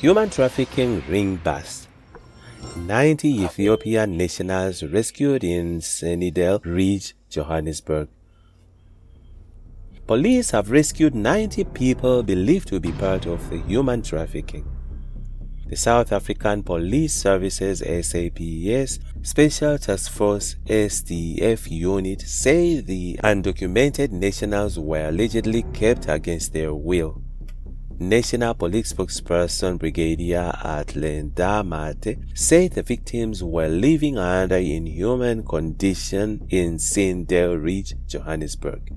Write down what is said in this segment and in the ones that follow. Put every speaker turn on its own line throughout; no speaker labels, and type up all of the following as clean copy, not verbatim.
Human trafficking ring bust. 90 Ethiopian nationals rescued in Sunnydale Ridge, Johannesburg. Police have rescued 90 people believed to be part of the human trafficking. The South African Police Services SAPS Special Task Force STF unit say the undocumented nationals were allegedly kept against their will. National Police spokesperson Brigadier Athlenda Mathe said the victims were living under inhumane conditions in Sunnydale Ridge, Johannesburg.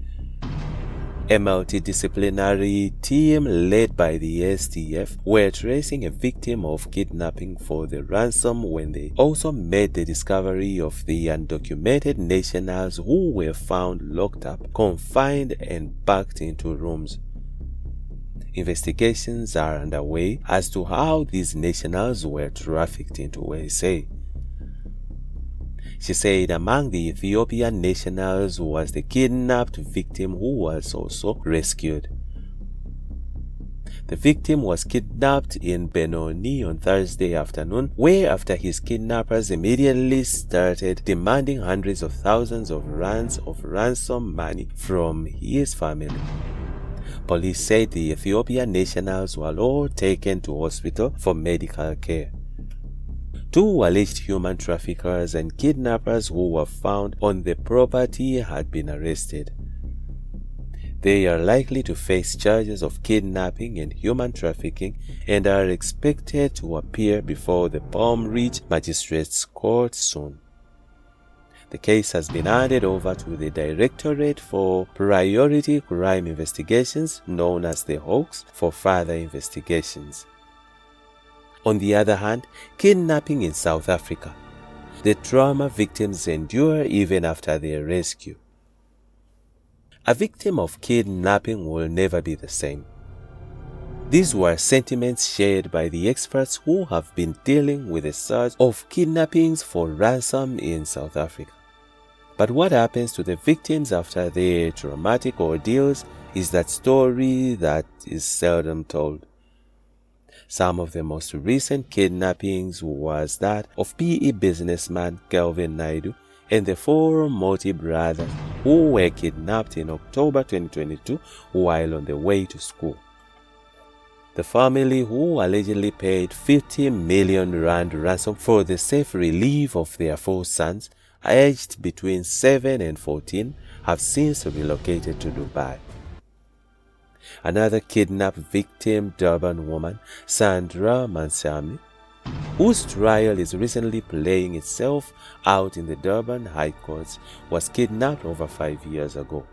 A multidisciplinary team led by the STF were tracing a victim of kidnapping for the ransom when they also made the discovery of the undocumented nationals who were found locked up, confined, and packed into rooms. Investigations are underway as to how these nationals were trafficked into SA. She said among the Ethiopian nationals was the kidnapped victim who was also rescued. The victim was kidnapped in Benoni on Thursday afternoon, where after his kidnappers immediately started demanding hundreds of thousands of rands of ransom money from his family. Police said the Ethiopian nationals were all taken to hospital for medical care. 2 alleged human traffickers and kidnappers who were found on the property had been arrested. They are likely to face charges of kidnapping and human trafficking and are expected to appear before the Palm Ridge Magistrates Court soon. The case has been handed over to the Directorate for Priority Crime Investigations, known as the Hawks, for further investigations. On the other hand, kidnapping in South Africa. The trauma victims endure even after their rescue. A victim of kidnapping will never be the same. These were sentiments shared by the experts who have been dealing with the surge of kidnappings for ransom in South Africa. But what happens to the victims after their traumatic ordeals is that story that is seldom told. Some of the most recent kidnappings was that of PE businessman Kelvin Naidu and the 4 Moti brothers who were kidnapped in October 2022 while on the way to school. The family, who allegedly paid 50 million rand ransom for the safe relief of their 4 sons, aged between 7 and 14, have since relocated to Dubai. Another kidnapped victim, Durban woman Sandra Mansami, whose trial is recently playing itself out in the Durban High Courts, was kidnapped over 5 years ago.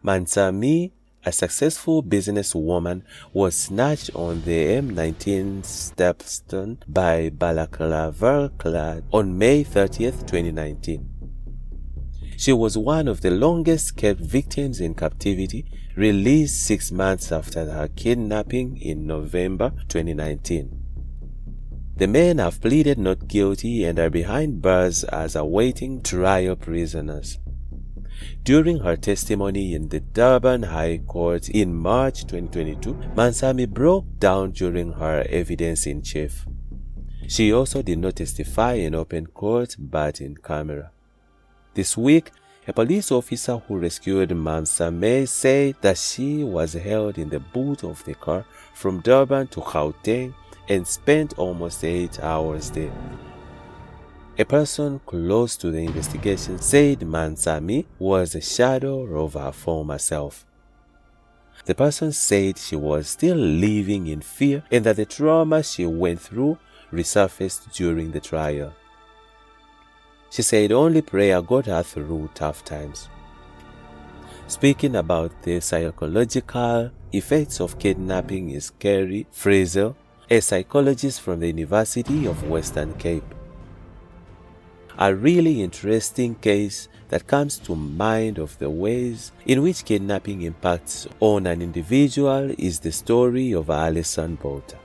Mansami, a successful businesswoman, was snatched on the M19 Stepstone by balaclava clad on May 30, 2019. She was one of the longest kept victims in captivity, released 6 months after her kidnapping in November 2019. The men have pleaded not guilty and are behind bars as awaiting trial prisoners. During her testimony in the Durban High Court in March 2022, Mansami broke down during her evidence in chief. She also did not testify in open court but in camera. This week, a police officer who rescued Mansami said that she was held in the boot of the car from Durban to Gauteng and spent almost 8 hours there. A person close to the investigation said Mansami was a shadow of her former self. The person said she was still living in fear and that the trauma she went through resurfaced during the trial. She said only prayer got her through tough times. Speaking about the psychological effects of kidnapping is Kerry Frizzell, a psychologist from the University of Western Cape. A really interesting case that comes to mind of the ways in which kidnapping impacts on an individual is the story of Alison Bolter.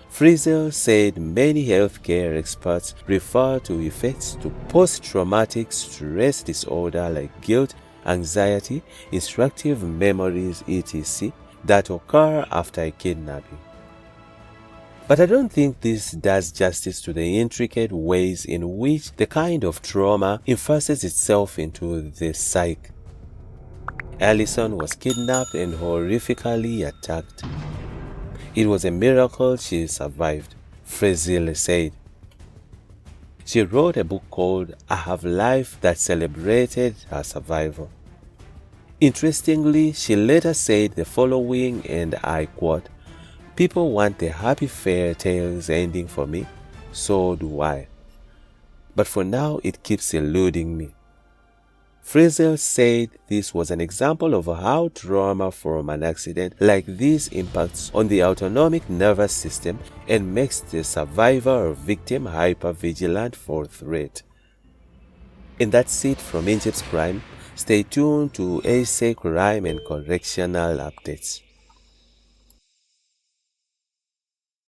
Frizzell said many healthcare experts refer to effects to post-traumatic stress disorder like guilt, anxiety, instructive memories, etc., that occur after a kidnapping. But I don't think this does justice to the intricate ways in which the kind of trauma infuses itself into the psyche. Alison was kidnapped and horrifically attacked. It was a miracle she survived, Frazil said. She wrote a book called I Have Life that celebrated her survival. Interestingly, she later said the following, and I quote, "People want a happy fairy tales ending for me, so do I. But for now, it keeps eluding me." Frazil said this was an example of how trauma from an accident like this impacts on the autonomic nervous system and makes the survivor or victim hyper-vigilant for threat. And that's it from INJIBS Crime. Stay tuned to SA Crime and Correctional updates.